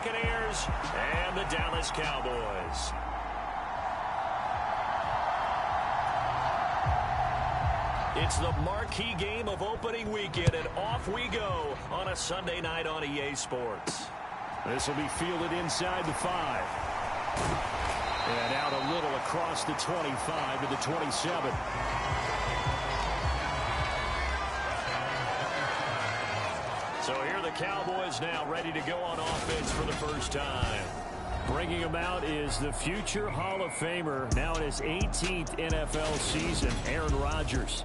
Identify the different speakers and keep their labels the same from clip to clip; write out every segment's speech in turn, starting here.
Speaker 1: Buccaneers and the Dallas Cowboys. It's the marquee game of opening weekend, and off we go on a Sunday night on EA Sports.
Speaker 2: This will be fielded inside the 5. And out a little across the 25 to the 27.
Speaker 1: So here are the Cowboys now ready to go on offense for the first time.
Speaker 2: Bringing him out is the future Hall of Famer, now in his 18th NFL season, Aaron Rodgers.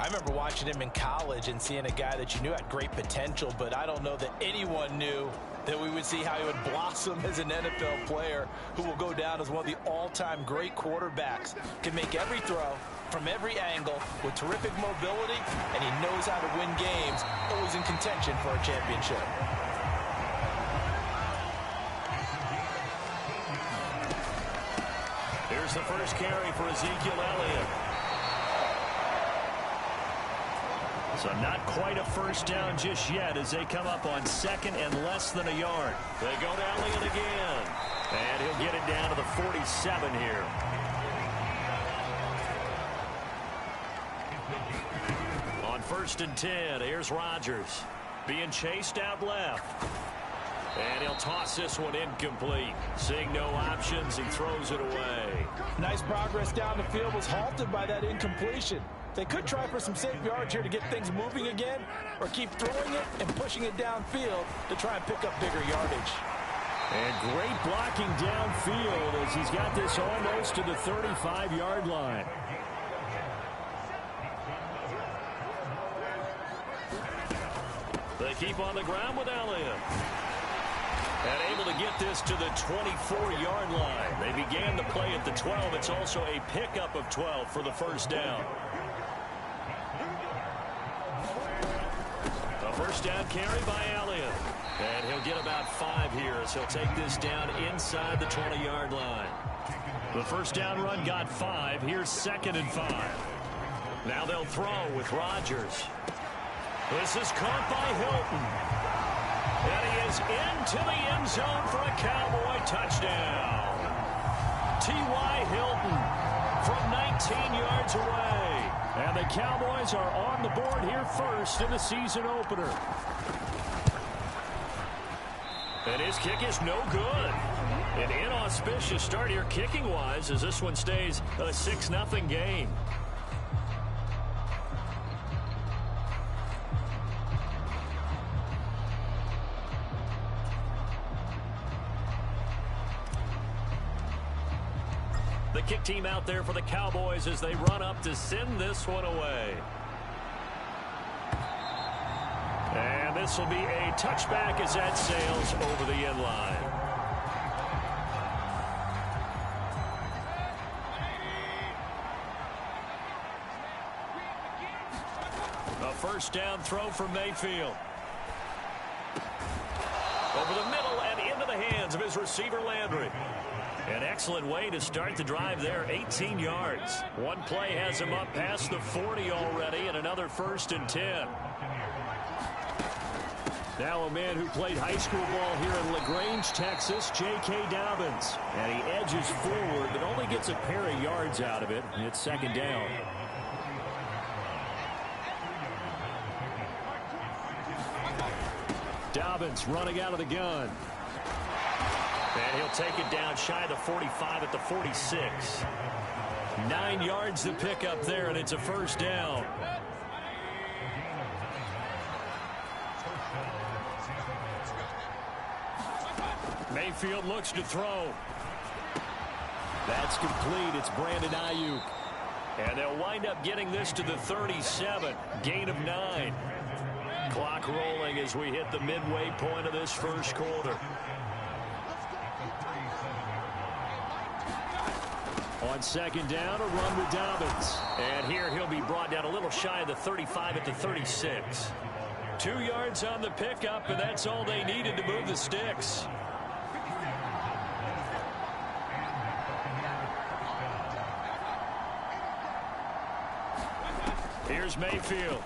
Speaker 3: I remember watching him in college and seeing a guy that you knew had great potential, but I don't know that anyone knew that we would see how he would blossom as an NFL player who will go down as one of the all-time great quarterbacks. Can make every throw from every angle with terrific mobility, and he knows how to win games, always in contention for a championship.
Speaker 1: Here's the first carry for Ezekiel Elliott. So not quite a first down just yet as they come up on second and less than a yard. They go to Elliott again. And he'll get it down to the 47 here. On 1st and 10, here's Rodgers. Being chased out left. And he'll toss this one incomplete. Seeing no options, he throws it away.
Speaker 3: Nice progress down the field, was halted by that incompletion. They could try for some safe yards here to get things moving again, or keep throwing it and pushing it downfield to try and pick up bigger yardage.
Speaker 2: And great blocking downfield as he's got this almost to the 35-yard line.
Speaker 1: They keep on the ground with Elliott. And able to get this to the 24-yard line. They began the play at the 12. It's also a pickup of 12 for the first down. A first down carry by Elliott. And he'll get about 5 here as he'll take this down inside the 20-yard line. The first down run got 5. Here's 2nd and 5. Now they'll throw with Rodgers. This is caught by Hilton. And he is into the end zone for a Cowboy touchdown. T.Y. Hilton from 19 yards away.
Speaker 2: And the Cowboys are on the board here first in the season opener.
Speaker 1: And his kick is no good. An inauspicious start here kicking-wise as this one stays a 6-0 game. The kick team out there for the Cowboys as they run up to send this one away. And this will be a touchback as that sails over the end line. A first down throw for Mayfield. Over the middle and into the hands of his receiver Landry. An excellent way to start the drive there, 18 yards. One play has him up past the 40 already, and another 1st and 10.
Speaker 2: Now a man who played high school ball here in LaGrange, Texas, J.K. Dobbins. And he edges forward, but only gets a pair of yards out of it. And it's 2nd down. Dobbins running out of the gun.
Speaker 1: And he'll take it down shy of the 45 at the 46. 9 yards to pick up there, and it's a first down. Mayfield looks to throw.
Speaker 2: That's complete. It's Brandon Ayuk.
Speaker 1: And they'll wind up getting this to the 37. Gain of 9. Clock rolling as we hit the midway point of this first quarter.
Speaker 2: On 2nd down, a run with Dobbins.
Speaker 1: And here he'll be brought down a little shy of the 35 at the 36. 2 yards on the pickup, and that's all they needed to move the sticks. Here's Mayfield.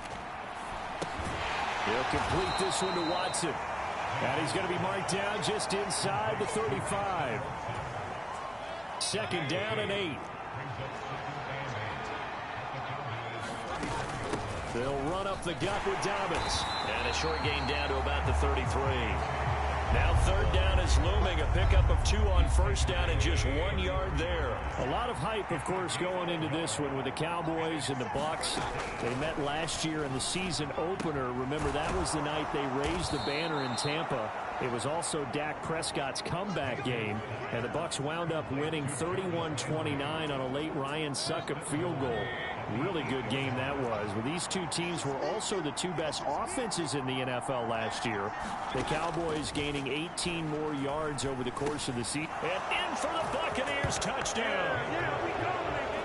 Speaker 2: He'll complete this one to Watson. And he's going to be marked down just inside the 35. Second down and 8. They'll run up the gut with Dobbins.
Speaker 1: And a short gain down to about the 33. Now third down is looming. A pickup of 2 on first down and just 1 yard there.
Speaker 2: A lot of hype, of course, going into this one with the Cowboys and the Bucs. They met last year in the season opener. Remember, that was the night they raised the banner in Tampa. It was also Dak Prescott's comeback game, and the Bucs wound up winning 31-29 on a late Ryan Succop field goal. Really good game that was. Well, these two teams were also the 2 best offenses in the NFL last year. The Cowboys gaining 18 more yards over the course of the season.
Speaker 1: And in for the Buccaneers, touchdown.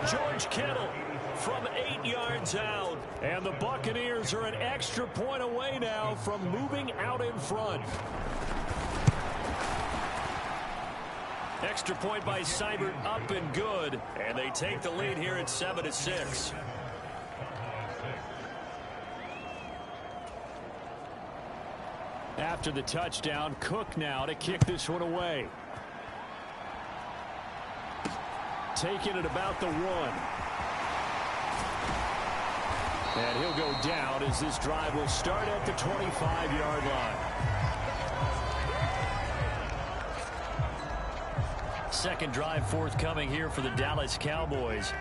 Speaker 1: George Kittle from 8 yards out.
Speaker 2: And the Buccaneers are an extra point away now from moving out in front.
Speaker 1: Extra point by Seibert, up and good. And they take the lead here at 7-6.
Speaker 2: After the touchdown, Cook now to kick this one away. Taking it about the 1. And he'll go down as this drive will start at the 25-yard line.
Speaker 1: Second drive forthcoming here for the Dallas Cowboys.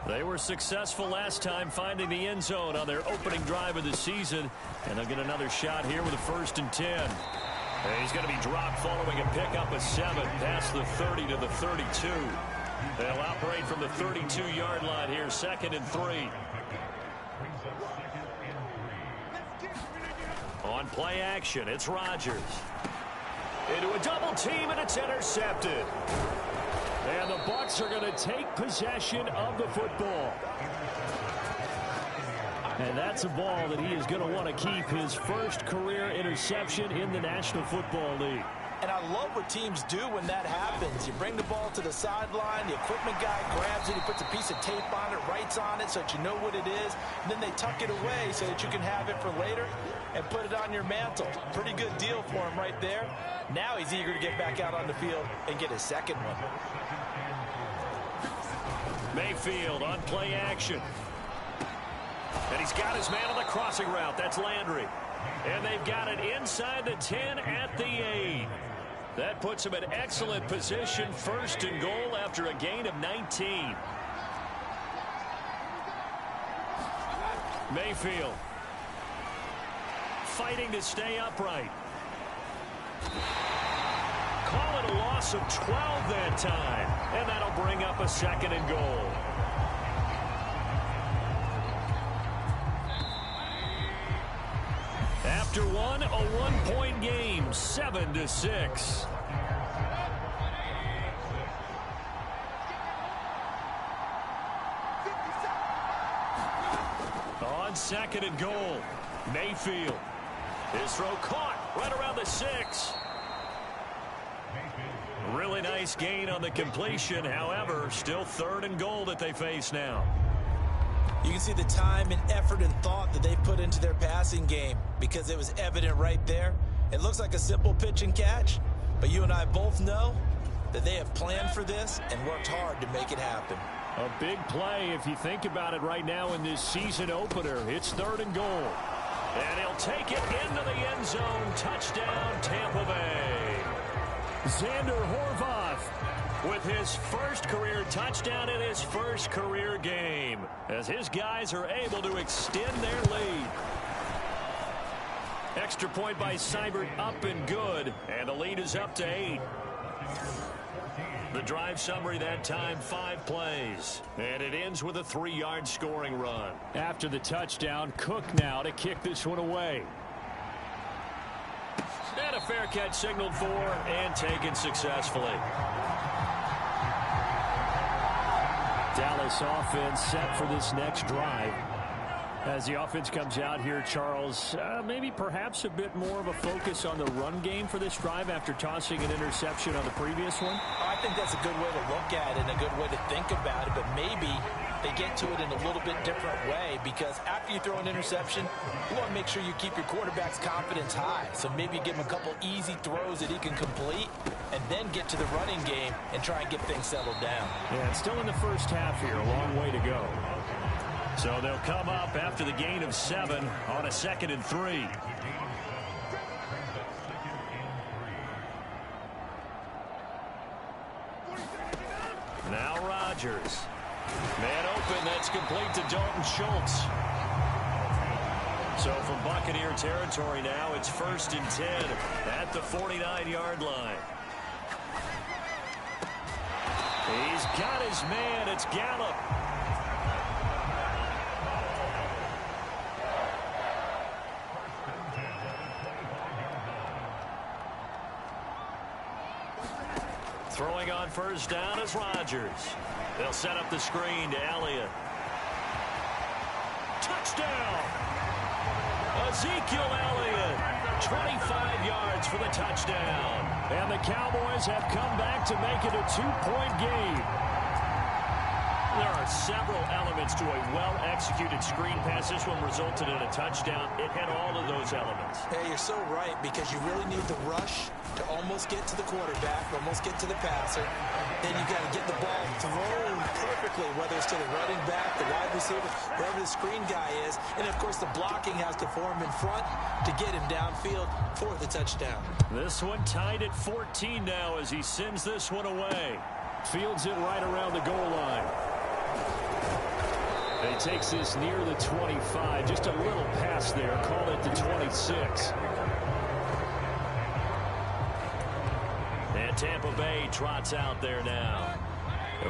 Speaker 1: They were successful last time finding the end zone on their opening drive of the season. And they'll get another shot here with a 1st and 10. And he's going to be dropped following a pickup of 7 past the 30 to the 32. They'll operate from the 32-yard line here, 2nd and 3. On play action, it's Rodgers. Into a double team, and it's intercepted.
Speaker 2: And the Bucs are going to take possession of the football. And that's a ball that he is going to want to keep, his first career interception in the National Football League.
Speaker 3: And I love what teams do when that happens. You bring the ball to the sideline, the equipment guy grabs it, he puts a piece of tape on it, writes on it so that you know what it is, and then they tuck it away so that you can have it for later and put it on your mantle. Pretty good deal for him right there. Now he's eager to get back out on the field and get his second one.
Speaker 1: Mayfield on play action. And he's got his man on the crossing route. That's Landry. And they've got it inside the 10 at the 8. That puts him in excellent position, 1st and goal after a gain of 19. Mayfield fighting to stay upright. Call it a loss of 12 that time. And that'll bring up a 2nd and goal. After one, a 1-point game, 7-6. On 2nd and goal, Mayfield. His throw caught right around the 6. Really nice gain on the completion. However, still 3rd and goal that they face now.
Speaker 3: You can see the time and effort and thought that they put into their passing game because it was evident right there. It looks like a simple pitch and catch, but you and I both know that they have planned for this and worked hard to make it happen.
Speaker 2: A big play if you think about it right now in this season opener. It's 3rd and goal.
Speaker 1: And he'll take it into the end zone. Touchdown, Tampa Bay.
Speaker 2: Xander Horvath
Speaker 1: with his first career touchdown in his first career game, as his guys are able to extend their lead. Extra point by Seibert, up and good, and the lead is up to 8. The drive summary that time, 5 plays, and it ends with a 3-yard scoring run.
Speaker 2: After the touchdown, Cook now to kick this one away.
Speaker 1: And a fair catch signaled for and taken successfully.
Speaker 2: Dallas offense set for this next drive. As the offense comes out here, Charles, maybe perhaps a bit more of a focus on the run game for this drive after tossing an interception on the previous one?
Speaker 3: I think that's a good way to look at it and a good way to think about it, but maybe they get to it in a little bit different way, because after you throw an interception, you want to make sure you keep your quarterback's confidence high. So maybe give him a couple easy throws that he can complete, and then get to the running game and try and get things settled down.
Speaker 2: Yeah, it's still in the first half here. A long way to go.
Speaker 1: So they'll come up after the gain of 7 on a 2nd and 3. Now Rodgers. Man open, that's complete to Dalton Schultz. So from Buccaneer territory now, it's 1st and 10 at the 49-yard line. He's got his man. It's Gallup. Throwing on 1st down is Rodgers. They'll set up the screen to Elliott. Touchdown! Ezekiel Elliott, 25 yards for the touchdown.
Speaker 2: And the Cowboys have come back to make it a 2-point game.
Speaker 1: There are several elements to a well-executed screen pass. This one resulted in a touchdown. It had all of those elements.
Speaker 3: Hey, you're so right, because you really need the rush to almost get to the quarterback, almost get to the passer. Then you got to get the ball thrown perfectly, whether it's to the running back, the wide receiver, wherever the screen guy is. And, of course, the blocking has to form in front to get him downfield for the touchdown.
Speaker 1: This one tied at 14 now as he sends this one away.
Speaker 2: Fields it right around the goal line. And he takes this near the 25. Just a little pass there. Call it the 26.
Speaker 1: And Tampa Bay trots out there now.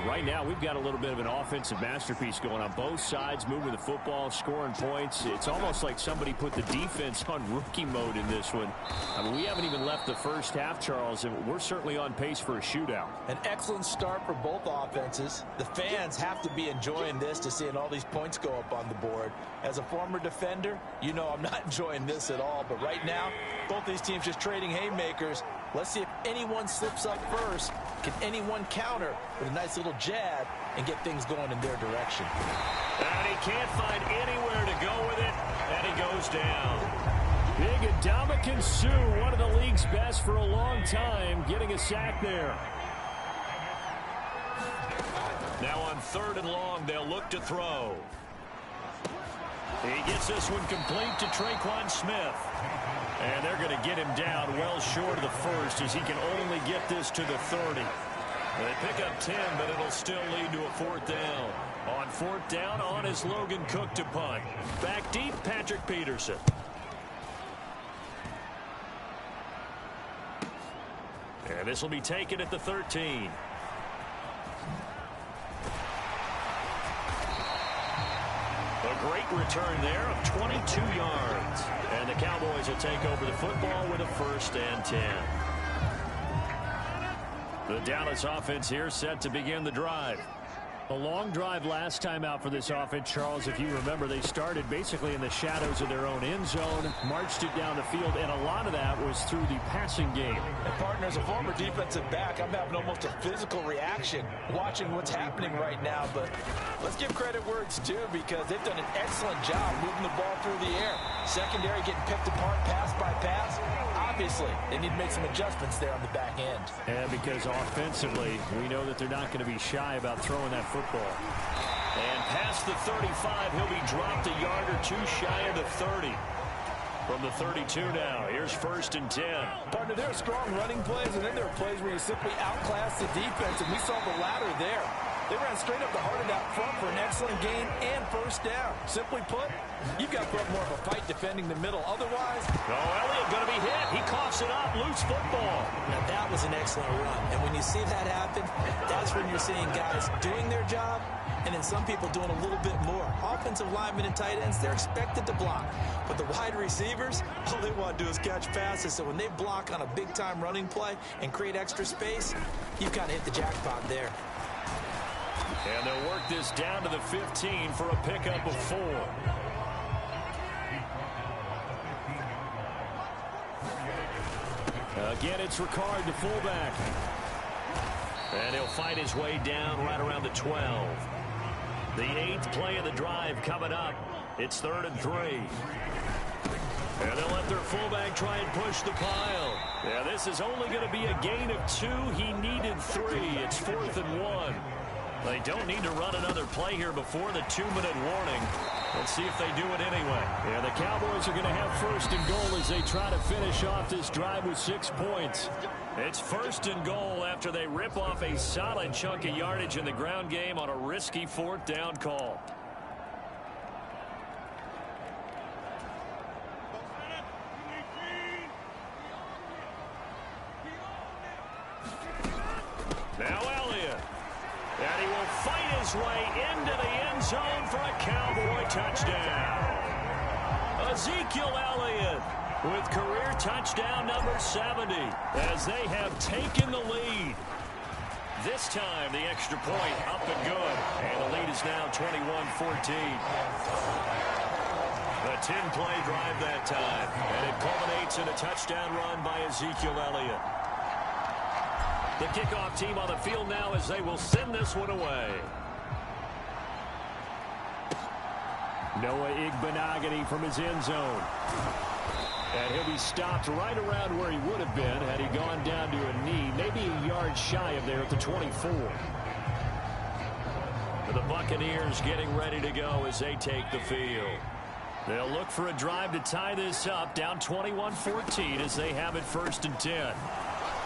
Speaker 2: Right now, we've got a little bit of an offensive masterpiece going on both sides, moving the football, scoring points. It's almost like somebody put the defense on rookie mode in this one. I mean, we haven't even left the first half, Charles, and we're certainly on pace for a shootout.
Speaker 3: An excellent start for both offenses. The fans have to be enjoying this, to seeing all these points go up on the board. As a former defender, you know I'm not enjoying this at all. But right now, both these teams just trading haymakers. Let's see if anyone slips up first. Can anyone counter with a nice little jab and get things going in their direction?
Speaker 1: And he can't find anywhere to go with it, and he goes down.
Speaker 2: Big Ndamukong Suh, one of the league's best for a long time, getting a sack there.
Speaker 1: Now on 3rd and long, they'll look to throw. He gets this one complete to Traquan Smith. And they're going to get him down well short of the first, as he can only get this to the 30. They pick up 10, but it'll still lead to a 4th down. On 4th down, on is Logan Cook to punt. Back deep, Patrick Peterson. And this will be taken at the 13. A great return there of 22 yards. And the Cowboys will take over the football with a 1st and 10. The Dallas offense here set to begin the drive.
Speaker 2: A long drive last time out for this offense, Charles. If you remember, they started basically in the shadows of their own end zone, marched it down the field, and a lot of that was through the passing game.
Speaker 3: And partner, as a former defensive back, I'm having almost a physical reaction watching what's happening right now. But let's give credit where it's due, because they've done an excellent job moving the ball through the air. Secondary getting picked apart pass by pass. Obviously, they need to make some adjustments there on the back end.
Speaker 2: And because offensively, we know that they're not going to be shy about throwing that football.
Speaker 1: And past the 35, he'll be dropped a yard or two shy of the 30. From the 32 now, here's 1st and 10.
Speaker 3: Partner, there are strong running plays, and then there are plays where you simply outclass the defense, and we saw the latter there. They ran straight up the heart of that front for an excellent gain and 1st down. Simply put, you've got to put up more of a fight defending the middle. Otherwise,
Speaker 1: Elliott going to be hit. He coughs it up. Loose football.
Speaker 3: Now, that was an excellent run. And when you see that happen, that's when you're seeing guys doing their job, and then some people doing a little bit more. Offensive linemen and tight ends, they're expected to block. But the wide receivers, all they want to do is catch passes. So when they block on a big-time running play and create extra space, you've kind of hit the jackpot there.
Speaker 1: And they'll work this down to the 15 for a pickup of 4.
Speaker 2: Again, it's Ricard, the fullback.
Speaker 1: And he'll fight his way down right around the 12. The 8th play of the drive coming up. It's 3rd and 3. And they'll let their fullback try and push the pile. Yeah, this is only going to be a gain of 2. He needed 3. It's 4th and 1. They don't need to run another play here before the 2-minute warning. Let's see if they do it anyway.
Speaker 2: Yeah, the Cowboys are going to have 1st and goal as they try to finish off this drive with 6 points.
Speaker 1: It's 1st and goal after they rip off a solid chunk of yardage in the ground game on a risky 4th down call. Now Elliott. And he will fight his way into the end zone for a Cowboy touchdown. Ezekiel Elliott with career touchdown number 70 as they have taken the lead. This time the extra point up and good. And the lead is now 21-14. A 10-play drive that time. And it culminates in a touchdown run by Ezekiel Elliott. The kickoff team on the field now as they will send this one away.
Speaker 2: Noah Igbenogany from his end zone. And he'll be stopped right around where he would have been had he gone down to a knee, maybe a yard shy of there at the 24.
Speaker 1: The Buccaneers getting ready to go as they take the field. They'll look for a drive to tie this up, down 21-14 as they have it 1st and 10.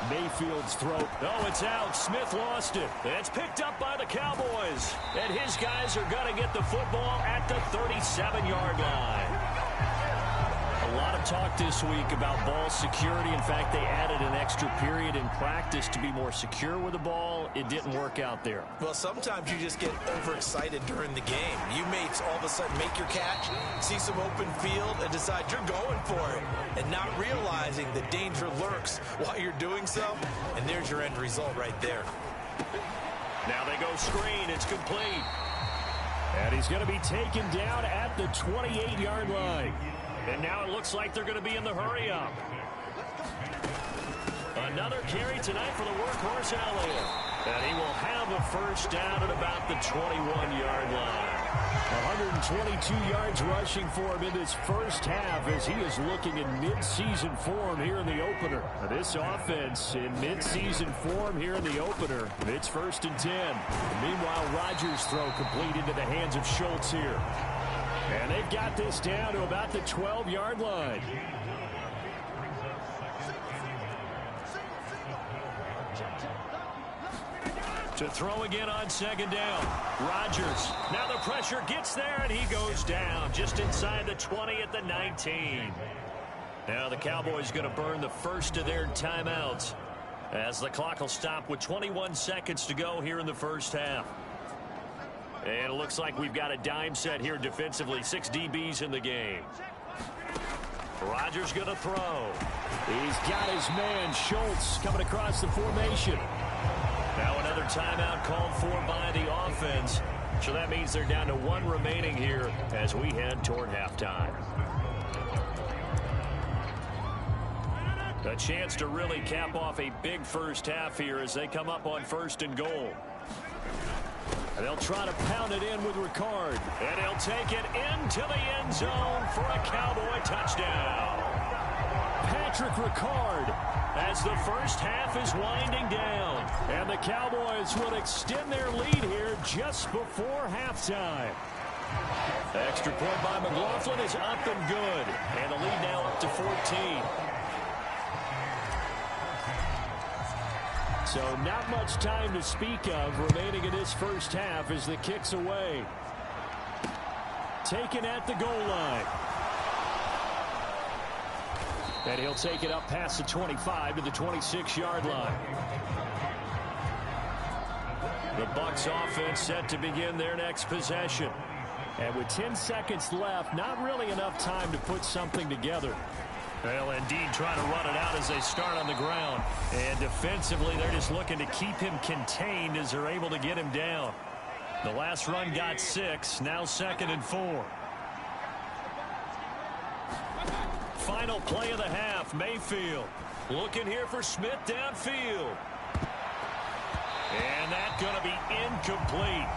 Speaker 2: Mayfield's throw.
Speaker 1: Oh, it's out. Smith lost it. It's picked up by the Cowboys. And his guys are going to get the football at the 37-yard line. A lot of talk this week about ball security. In fact, they added an extra period in practice to be more secure with the ball. It didn't work out there.
Speaker 3: Well, sometimes you just get overexcited during the game. You may all of a sudden make your catch, see some open field, and decide you're going for it, and not realizing the danger lurks while you're doing so. And there's your end result right there.
Speaker 1: Now they go screen. It's complete.
Speaker 2: And he's going to be taken down at the 28-yard line.
Speaker 1: And now it looks like they're going to be in the hurry-up. Another carry tonight for the workhorse Elliott. And he will have a 1st down at about the 21-yard line.
Speaker 2: 122 yards rushing for him in this first half as he is looking in mid-season form here in the opener. This offense in mid-season form here in the opener. It's 1st and 10. Meanwhile, Rodgers' throw complete into the hands of Schultz here. And they've got this down to about the 12-yard line.
Speaker 1: To throw again on 2nd down. Rodgers. Now the pressure gets there, and he goes down just inside the 20 at the 19. Now the Cowboys going to burn the first of their timeouts as the clock will stop with 21 seconds to go here in the first half. And it looks like we've got a dime set here defensively. 6 DBs in the game. Rodgers going to throw.
Speaker 2: He's got his man, Schultz, coming across the formation.
Speaker 1: Now another timeout called for by the offense. So that means they're down to 1 remaining here as we head toward halftime. A chance to really cap off a big first half here as they come up on 1st and goal.
Speaker 2: And they'll try to pound it in with Ricard.
Speaker 1: And he'll take it into the end zone for a Cowboy touchdown.
Speaker 2: Patrick Ricard as the first half is winding down. And the Cowboys will extend their lead here just before halftime.
Speaker 1: Extra point by McLaughlin is up and good. And the lead now up to 14.
Speaker 2: So not much time to speak of remaining in this first half as the kick's away. Taken at the goal line. And he'll take it up past the 25 to the 26-yard line.
Speaker 1: The Bucs offense set to begin their next possession.
Speaker 2: And with 10 seconds left, not really enough time to put something together.
Speaker 1: Well, indeed, trying to run it out as they start on the ground. And defensively, they're just looking to keep him contained as they're able to get him down. The last run got 6, now 2nd and 4. Final play of the half, Mayfield. Looking here for Smith downfield. And that's going to be incomplete.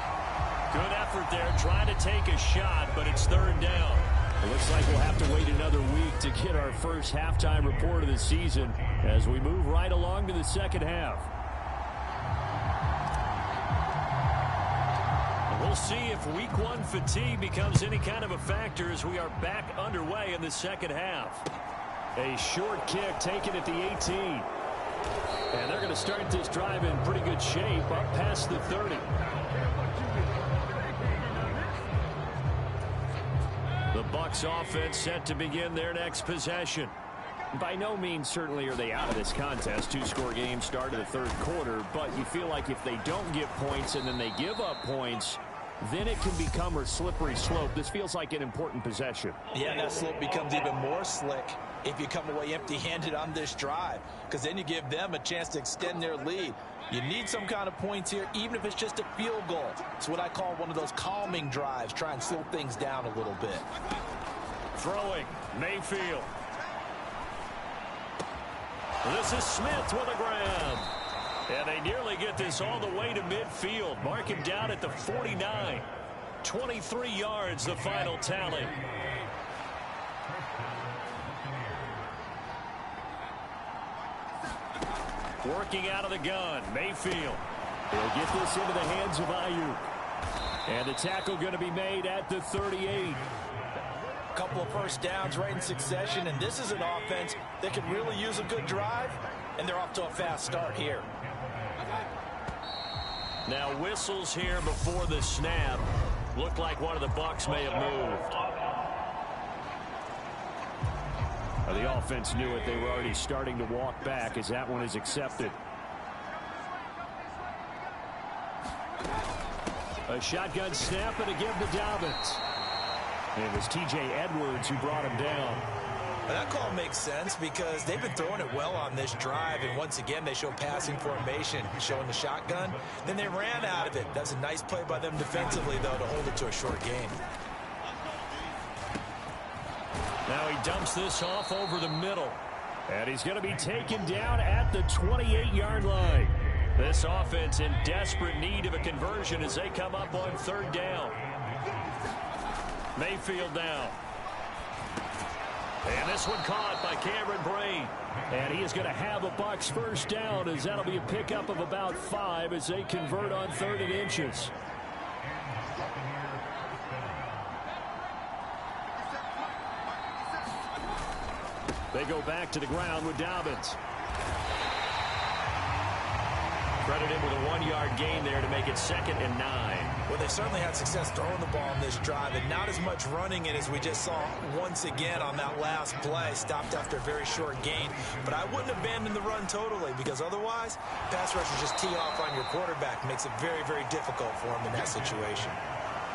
Speaker 2: Good effort there, trying to take a shot, but it's third down. It looks like we'll have to wait another week to get our first halftime report of the season as we move right along to the second half. We'll see if week one fatigue becomes any kind of a factor as we are back underway in the second half. A short kick taken at the 18. And they're going to start this drive in pretty good shape up past the 30. The Bucs offense set to begin their next possession. By no means certainly are they out of this contest. Two-score game start of the third quarter, but you feel like if they don't get points and then they give up points, then it can become a slippery slope. This feels like an important possession.
Speaker 3: Yeah, and that slope becomes even more slick if you come away empty-handed on this drive, because then you give them a chance to extend their lead. You need some kind of points here, even if it's just a field goal. It's what I call one of those calming drives. Try and slow things down a little bit.
Speaker 2: Throwing, Mayfield. This is Smith with a grab. And they nearly get this all the way to midfield. Mark him down at the 49. 23 yards, the final tally. Working out of the gun, Mayfield. He'll get this into the hands of Ayuk. And the tackle going to be made at the 38.
Speaker 3: A couple of first downs right in succession, and this is an offense that could really use a good drive, and they're off to a fast start here.
Speaker 2: Now whistles here before the snap. Looked like one of the Bucs may have moved. The offense knew it. They were already starting to walk back as that one is accepted. A shotgun snap and a give to Dobbins. And it was T.J. Edwards who brought him down.
Speaker 3: That call makes sense because they've been throwing it well on this drive, and once again they show passing formation, showing the shotgun. Then they ran out of it. That's a nice play by them defensively, though, to hold it to a short gain.
Speaker 2: Now he dumps this off over the middle. And he's going to be taken down at the 28-yard line. This offense in desperate need of a conversion as they come up on third down. Mayfield down. And this one caught by Cameron Brain. And he is going to have a Bucs first down as that'll be a pickup of about 5 as they convert on 3rd and inches. They go back to the ground with Dobbins. Credit him with a 1-yard gain there to make it 2nd and 9.
Speaker 3: Well, they certainly had success throwing the ball on this drive, and not as much running it as we just saw once again on that last play. Stopped after a very short gain. But I wouldn't abandon the run totally, because otherwise, pass rushers just tee off on your quarterback. Makes it very, very difficult for him in that situation.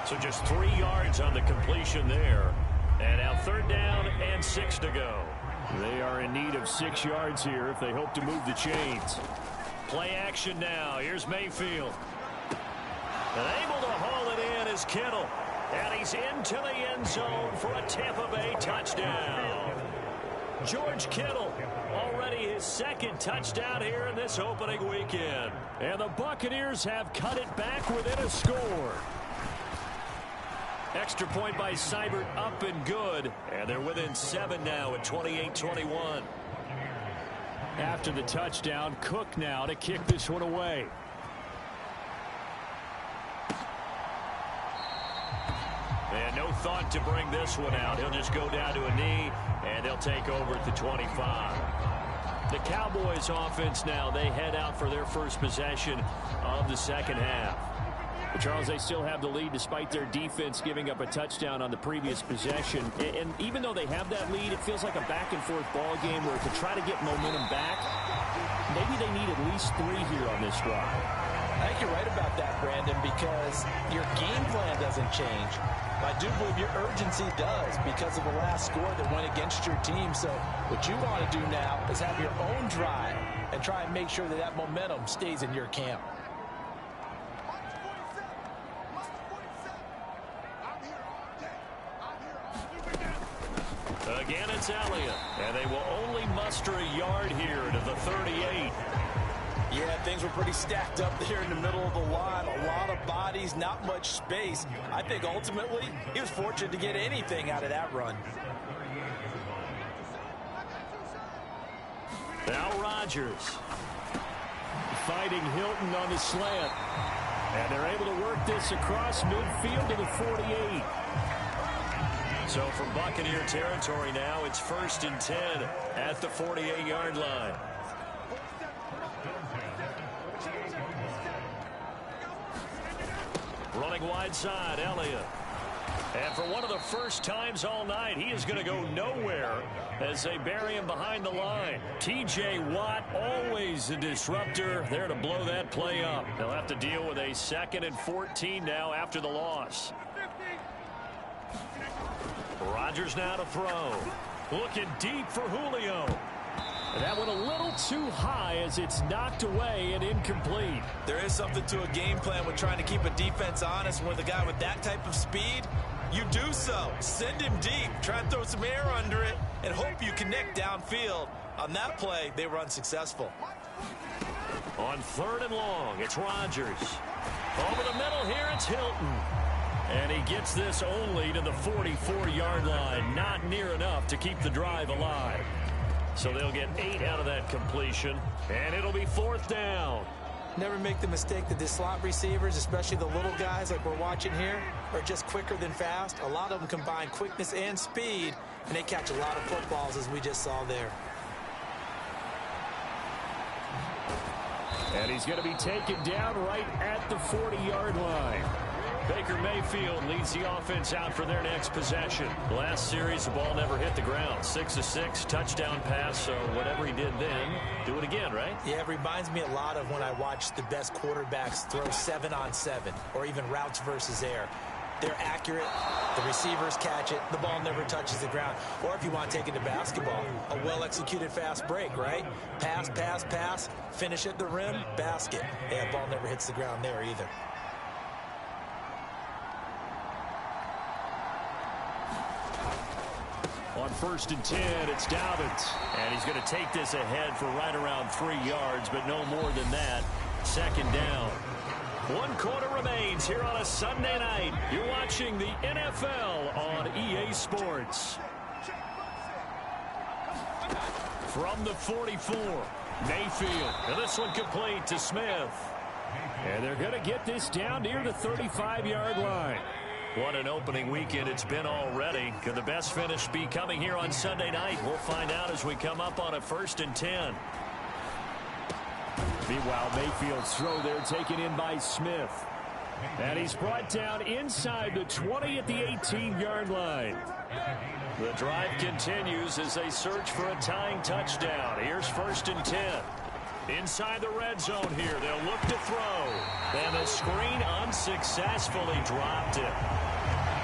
Speaker 2: So just 3 yards on the completion there. And now 3rd down and 6 to go. They are in need of 6 yards here if they hope to move the chains. Play action now. Here's Mayfield. And able to haul it in is Kittle. And he's into the end zone for a Tampa Bay touchdown. George Kittle, already his 2nd touchdown here in this opening weekend. And the Buccaneers have cut it back within a score. Extra point by Seibert up and good. And they're within 7 now at 28-21. After the touchdown, Cook now to kick this one away. And no thought to bring this one out. He'll just go down to a knee, and they'll take over at the 25. The Cowboys offense now, they head out for their first possession of the second half. But Charles, they still have the lead despite their defense giving up a touchdown on the previous possession. And even though they have that lead, it feels like a back-and-forth ball game where to try to get momentum back, maybe they need at least 3 here on this drive.
Speaker 3: I think you're right about that, Brandon, because your game plan doesn't change. I do believe your urgency does because of the last score that went against your team. So what you want to do now is have your own drive and try and make sure that that momentum stays in your camp.
Speaker 2: Again, it's Elliott, and they will only muster a yard here to the 38.
Speaker 3: Yeah, things were pretty stacked up there in the middle of the line. A lot of bodies, not much space. I think ultimately he was fortunate to get anything out of that run.
Speaker 2: Now Rodgers fighting Hilton on the slant. And they're able to work this across midfield to the 48.
Speaker 1: So from Buccaneer territory now, it's 1st and 10 at the 48-yard line. Running wide side, Elliott. And for one of the first times all night, he is going to go nowhere as they bury him behind the line. T.J. Watt, always a disruptor, there to blow that play up. They'll have to deal with a 2nd and 14 now after the loss. Rodgers now to throw. Looking deep for Julio. And that went a little too high as it's knocked away and incomplete.
Speaker 3: There is something to a game plan with trying to keep a defense honest. With a guy with that type of speed, you do so. Send him deep. Try and throw some air under it and hope you connect downfield. On that play, they were unsuccessful.
Speaker 1: On 3rd and long, it's Rodgers. Over the middle here, it's Hilton. And he gets this only to the 44-yard line. Not near enough to keep the drive alive. So they'll get 8 out of that completion. And it'll be 4th down.
Speaker 3: Never make the mistake that the slot receivers, especially the little guys like we're watching here, are just quicker than fast. A lot of them combine quickness and speed, and they catch a lot of footballs, as we just saw there.
Speaker 2: And he's going to be taken down right at the 40-yard line.
Speaker 1: Baker Mayfield leads the offense out for their next possession. Last series, the ball never hit the ground. 6 of 6, touchdown pass, so whatever he did then, do it again, right?
Speaker 3: Yeah, it reminds me a lot of when I watch the best quarterbacks throw 7-on-7 or even routes versus air. They're accurate. The receivers catch it. The ball never touches the ground. Or if you want to take it to basketball, a well-executed fast break, right? Pass, pass, pass, finish at the rim, basket. Yeah, ball never hits the ground there either.
Speaker 2: On 1st and 10, it's Dobbins.
Speaker 1: And he's going to take this ahead for right around 3 yards, but no more than that. 2nd down. 1 quarter remains here on a Sunday night. You're watching the NFL on EA Sports. From the 44, Mayfield. And this one complete to Smith.
Speaker 2: And they're going to get this down near the 35-yard line.
Speaker 1: What an opening weekend it's been already. Could the best finish be coming here on Sunday night? We'll find out as we come up on a 1st and 10.
Speaker 2: Meanwhile, Mayfield's throw there taken in by Smith. And he's brought down inside the 20 at the 18-yard line.
Speaker 1: The drive continues as they search for a tying touchdown. Here's 1st and 10. Inside the red zone here, they'll look to throw. And the screen unsuccessfully dropped it.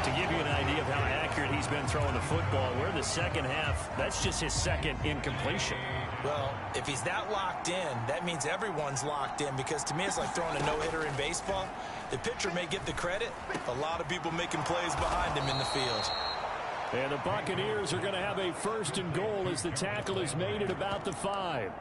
Speaker 1: To give you an idea of how accurate he's been throwing the football, we're in the second half. That's just his 2nd incompletion.
Speaker 3: Well, if he's that locked in, that means everyone's locked in, because to me it's like throwing a no-hitter in baseball. The pitcher may get the credit. A lot of people making plays behind him in the field.
Speaker 2: And the Buccaneers are going to have a 1st and goal as the tackle is made at about the 5.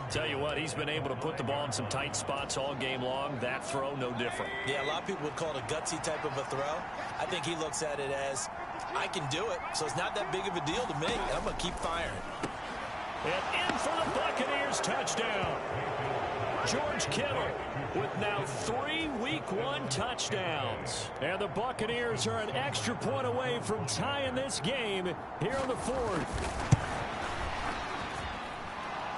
Speaker 1: Tell you what, he's been able to put the ball in some tight spots all game long. That throw, no different.
Speaker 3: Yeah, a lot of people would call it a gutsy type of a throw. I think he looks at it as, I can do it, so it's not that big of a deal to me. I'm going to keep firing.
Speaker 1: And in for the Buccaneers touchdown. George Kittle with now 3 Week 1 touchdowns.
Speaker 2: And the Buccaneers are an extra point away from tying this game here on the 4th.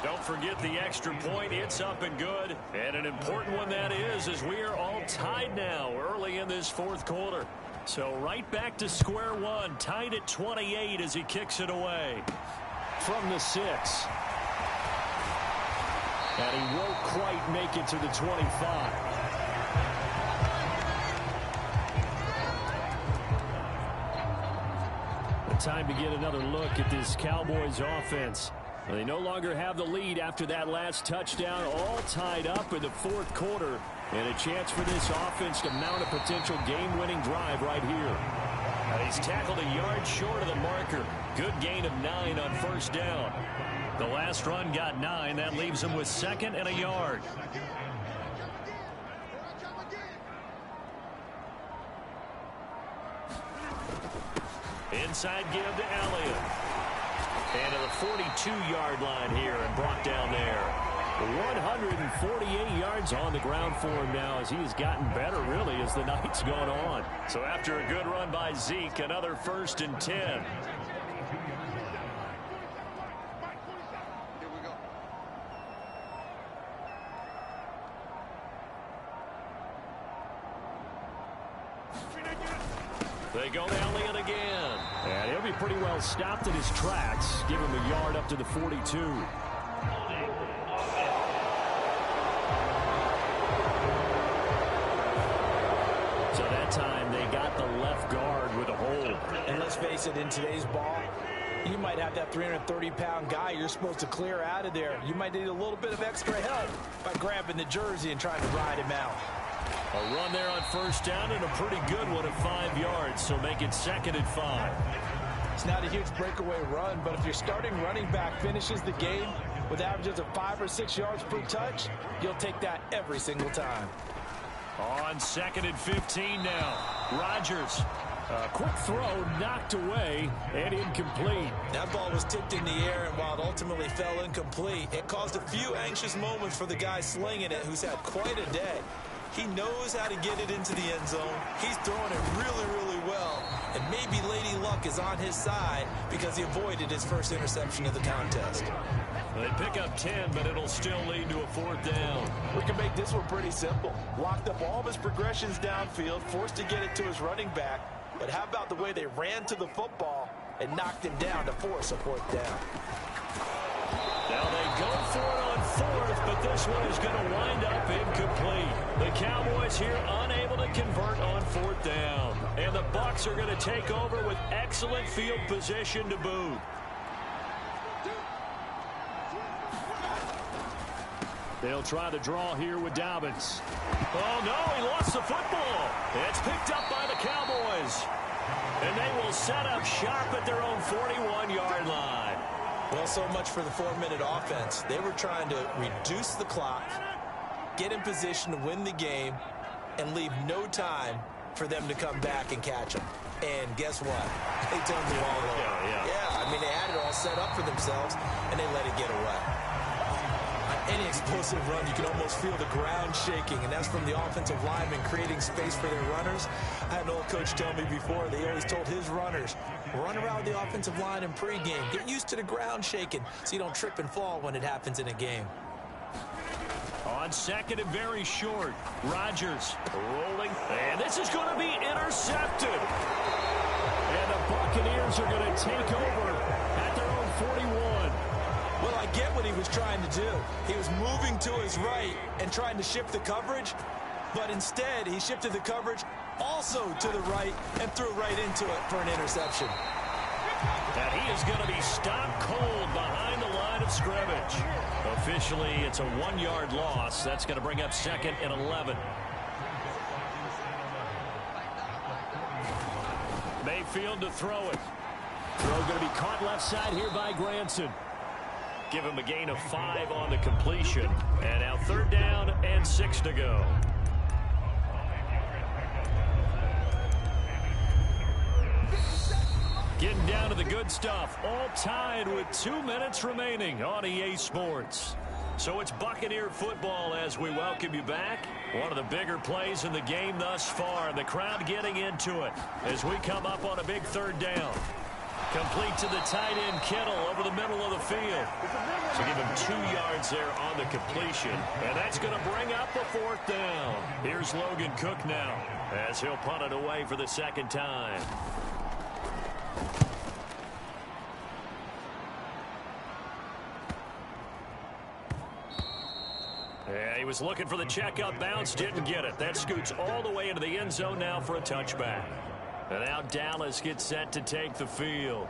Speaker 1: Don't forget the extra point. It's up and good. And an important one that is, as we are all tied now early in this 4th quarter. So right back to square one, tied at 28 as he kicks it away.
Speaker 2: From the 6. And he won't quite make it to the 25. The time to get another look at this Cowboys offense. They no longer have the lead after that last touchdown, all tied up in the 4th quarter. And a chance for this offense to mount a potential game-winning drive right here.
Speaker 1: And he's tackled a yard short of the marker. Good gain of 9 on 1st down. The last run got 9. That leaves him with 2nd and a yard. Inside give to Elliott. And to the 42-yard line here and brought down there.
Speaker 2: 148 yards on the ground for him now as he has gotten better, really, as the night's gone on.
Speaker 1: So after a good run by Zeke, another 1st and 10. They go to Elliott again.
Speaker 2: And he'll be pretty well stopped in his tracks. Give him a yard up to the 42. So that time they got the left guard with a hold.
Speaker 3: And let's face it, in today's ball, you might have that 330-pound guy you're supposed to clear out of there. You might need a little bit of extra help by grabbing the jersey and trying to ride him out.
Speaker 1: A run there on 1st down and a pretty good one at 5 yards, so make it 2nd and 5.
Speaker 3: It's not a huge breakaway run, but if your starting running back finishes the game with averages of 5 or 6 yards per touch, you'll take that every single time.
Speaker 1: On 2nd and 15 now. Rodgers.
Speaker 2: A quick throw knocked away and incomplete.
Speaker 3: That ball was tipped in the air, and while it ultimately fell incomplete, it caused a few anxious moments for the guy slinging it, who's had quite a day. He knows how to get it into the end zone. He's throwing it really, really well. And maybe Lady Luck is on his side because he avoided his first interception of the contest.
Speaker 1: They pick up 10, but it'll still lead to a 4th down.
Speaker 3: We can make this one pretty simple. Locked up all of his progressions downfield, forced to get it to his running back. But how about the way they ran to the football and knocked him down to force a 4th down?
Speaker 1: Now they go for it on 4th, but this one is going to wind up incomplete. The Cowboys here unable to convert on 4th down. And the Bucs are going to take over with excellent field position to boot.
Speaker 2: They'll try the draw here with Dobbins.
Speaker 1: Oh, no, he lost the football. It's picked up by the Cowboys. And they will set up shop at their own 41-yard line.
Speaker 3: Well, so much for the 4-minute offense. They were trying to reduce the clock, get in position to win the game, and leave no time for them to come back and catch them. And guess what? They turned the ball over. Yeah, I mean, they had it all set up for themselves, and they let it get away. On any explosive run, you can almost feel the ground shaking, and that's from the offensive linemen creating space for their runners. I had an old coach tell me before, they always told his runners, run around the offensive line in pregame. Get used to the ground shaking so you don't trip and fall when it happens in a game.
Speaker 1: On 2nd and very short, Rodgers rolling, and this is going to be intercepted.
Speaker 2: And the Buccaneers are going to take over at their own 41.
Speaker 3: Well, I get what he was trying to do. He was moving to his right and trying to shift the coverage, but instead he shifted the coverage also to the right and threw right into it for an interception.
Speaker 1: And he is going to be stopped cold behind the line of scrimmage. Officially, it's a 1-yard loss. That's going to bring up 2nd and 11. Mayfield to throw it.
Speaker 2: Throw going to be caught left side here by Granson.
Speaker 1: Give him a gain of 5 on the completion. And now 3rd down and 6 to go. Getting down to the good stuff. All tied with 2 minutes remaining on EA Sports. So it's Buccaneer football as we welcome you back. One of the bigger plays in the game thus far. The crowd getting into it as we come up on a big 3rd down. Complete to the tight end, Kittle, over the middle of the field. So give him 2 yards there on the completion. And that's going to bring up the 4th down. Here's Logan Cook now as he'll punt it away for the 2nd time. Yeah, he was looking for the checkup bounce, didn't get it. That scoots all the way into the end zone now for a touchback. And now Dallas gets set to take the field.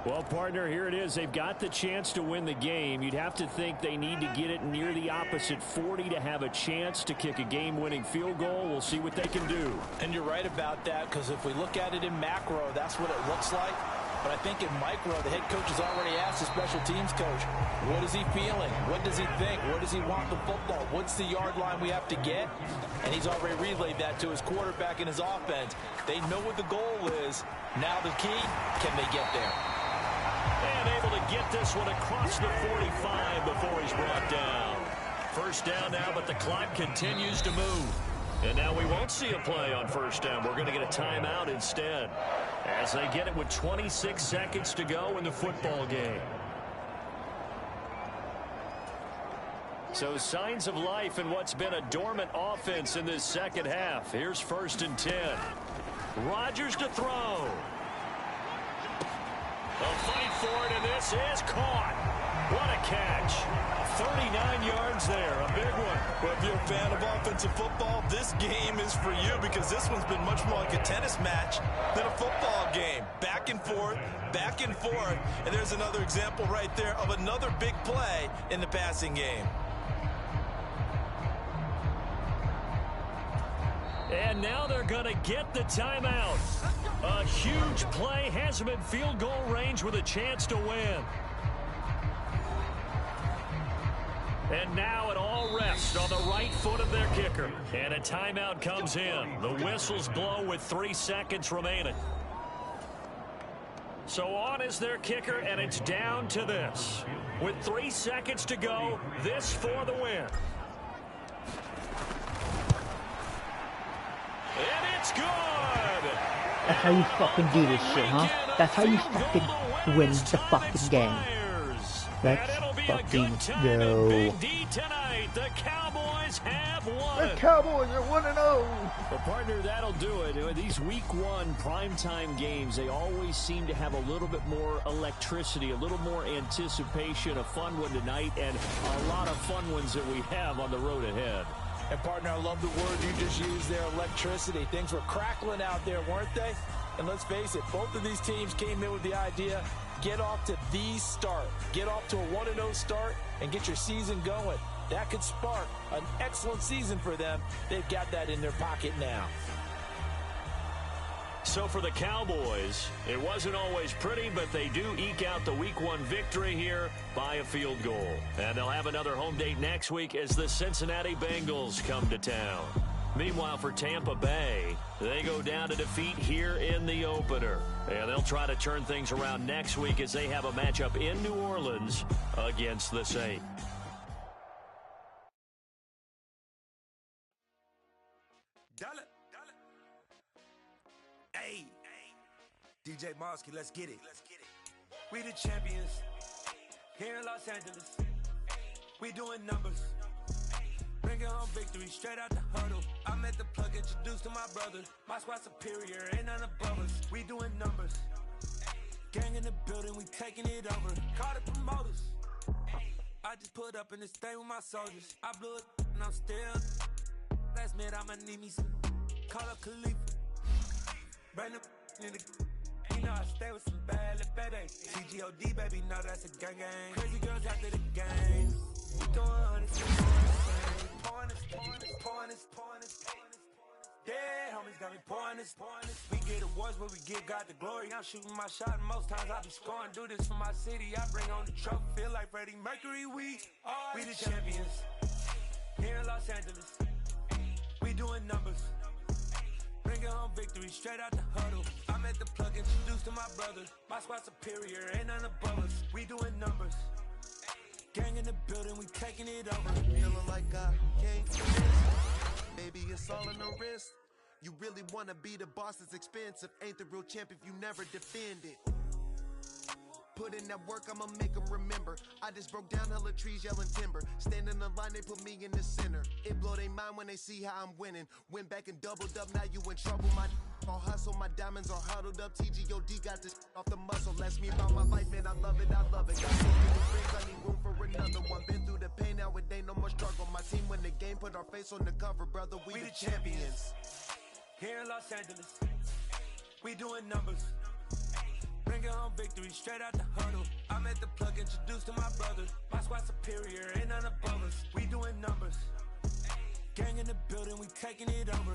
Speaker 2: Well, partner, here it is. They've got the chance to win the game. You'd have to think they need to get it near the opposite 40 to have a chance to kick a game-winning field goal. We'll see what they can do.
Speaker 3: And you're right about that, because if we look at it in macro, that's what it looks like. But I think in micro, the head coach has already asked the special teams coach, what is he feeling? What does he think? What does he want the football? What's the yard line we have to get? And he's already relayed that to his quarterback and his offense. They know what the goal is. Now the key, can they get there?
Speaker 1: And able to get this one across the 45 before he's brought down. First down now, but the clock continues to move. And now we won't see a play on first down. We're going to get a timeout instead, as they get it with 26 seconds to go in the football game. So signs of life in what's been a dormant offense in this second half. Here's 1st and 10. Rodgers to throw. A fight for it, and this is caught. What a catch. 39 yards there, a big one.
Speaker 3: Well, if you're a fan of offensive football, this game is for you, because this one's been much more like a tennis match than a football game. Back and forth, and there's another example right there of another big play in the passing game.
Speaker 1: And now they're going to get the timeout. A huge play has them in field goal range with a chance to win. And now it all rests on the right foot of their kicker. And a timeout comes in. The whistles blow with 3 seconds remaining. So on is their kicker, and it's down to this. With 3 seconds to go, this for the win. And it's good!
Speaker 4: That's how you fucking do this shit, huh? That's how you fucking win the fucking game. Let's fucking go.
Speaker 1: Big D tonight. The Cowboys have won.
Speaker 4: The Cowboys are 1-0.
Speaker 2: Well, partner, that'll do it. These week 1 primetime games, they always seem to have a little bit more electricity, a little more anticipation. A fun one tonight, and a lot of fun ones that we have on the road ahead.
Speaker 3: And, partner, I love the word you just used there, electricity. Things were crackling out there, weren't they? And let's face it, both of these teams came in with the idea, get off to the start. Get off to a 1-0 start and get your season going. That could spark an excellent season for them. They've got that in their pocket now.
Speaker 1: So for the Cowboys, it wasn't always pretty, but they do eke out the week 1 victory here by a field goal. And they'll have another home date next week as the Cincinnati Bengals come to town. Meanwhile, for Tampa Bay, they go down to defeat here in the opener. And they'll try to turn things around next week as they have a matchup in New Orleans against the Saints.
Speaker 5: Hey, DJ Mosky, let's get it. We the champions here in Los Angeles. We doing numbers. Bringing home victory straight out the huddle. I'm at the plug, introduced to my brother. My squad superior, ain't none above us. We doing numbers. Gang in the building, we taking it over. Call the promoters. I just put up in this thing with my soldiers. I blew it and I'm still. Last minute, I'ma need me some. Call up Khalifa. Bring the in the. You know I stay with some bad little baby. CGOD, baby, know that's a gang gang. Crazy girls after the game. We doing honest. Pouring this. Dead homies got me pouring this. We get awards, but we give God the glory. I'm shooting my shot, and most times I be scoring. Do this for my city, I bring on the trophy. Feel like Freddie Mercury, we the champions. Here in Los Angeles, we doing numbers. Bringing home victory straight out the huddle. I'm at the plug, introduced to my brother. My squad superior, ain't none above us. We doing numbers. Gang in the building, we taking it over.
Speaker 6: Feeling like I can't resist. Baby, it's all in the wrist. You really wanna be the boss, it's expensive. Ain't the real champ if you never defend it. Put in that work, I'ma make them remember. I just broke down hella trees, yelling timber. Stand in the line, they put me in the center. It blow their mind when they see how I'm winning. Went back and doubled up, now you in trouble. My all hustle, my diamonds are huddled up. TGOD got this off the muscle. That's me about my life, man, I love it. Got so many things, I need room for another one. Been through the pain, now it ain't no more struggle. My team win the game, put our face on the cover, brother. We the champions.
Speaker 5: Here in Los Angeles, we doing numbers. Bringing home victory straight out the huddle. I'm at the plug, introduced to my brother. My squad superior, ain't none above us. We doing numbers. Gang in the building, we taking it over.